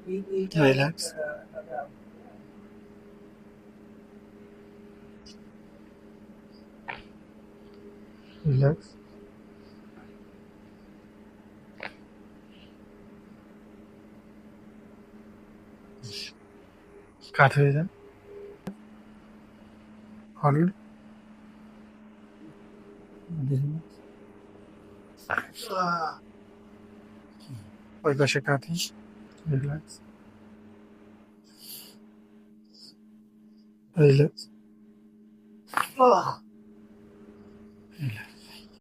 Relax. Relax. কাত হয়ে যান। হল্ড। ওই পাশে কাঁথি। রিল্যাক্স। রিল্যাক্স। রিল্যাক্স।